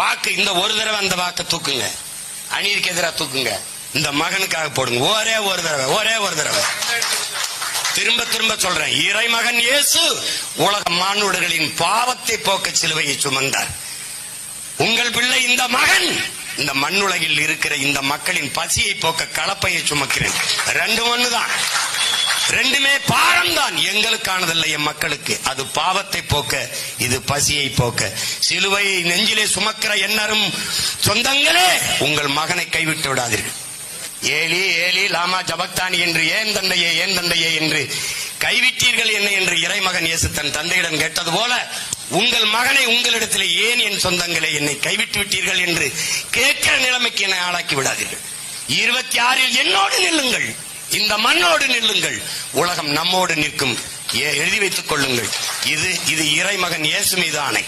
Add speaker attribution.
Speaker 1: வாக்கு இந்த ஒரு தடவை அந்த வாக்கு தூக்குங்க, அநீதிக்கு எதிராக தூக்குங்க, இந்த மகனுக்காக போடுங்க. ஒரே ஒரு தடவை திரும்ப திரும்ப சொல்றேன், இறைமகன் இயேசு உலக மானுடர்களின் பாவத்தை போக்க சிலுவையை சுமந்தார். உங்கள் பிள்ளை இந்த மகன் இந்த மண்ணுலகில் இருக்கிற இந்த மக்களின் பசியை போக்க கலப்பையை சுமக்கிறேன். ரெண்டு ஒண்ணுதான், ரெண்டுமே பாரம் தான். எங்களுக்கானதில்லை, என் மக்களுக்கு. அது பாவத்தை போக்க, இது பசியை போக்க. சிலுவையை நெஞ்சிலே சுமக்கிற எண்ணரும் சொந்தங்களே, உங்கள் மகனை கைவிட்டு விடாதீர்கள். ஏலி ஏலி லாமா ஜபக்தானி என்று ஏன் தந்தையே என்று கைவிட்டீர்கள் என்ன என்று இறைமகன் இயேசு தன் தந்தையிடம் கேட்டது போல, உங்கள் மகனை உங்களிடத்தில் ஏன் என் சொந்தங்களே என்னை கைவிட்டு விட்டீர்கள் என்று கேட்கிற நிலைமைக்கு என்னை ஆளாக்கி விடாதீர்கள். 26 என்னோடு நில்லுங்கள், இந்த மண்ணோடு நில்லுங்கள், உலகம் நம்மோடு நிற்கும். எழுதி வைத்துக் கொள்ளுங்கள். இது இறைமகன் இயேசு மீது ஆணை.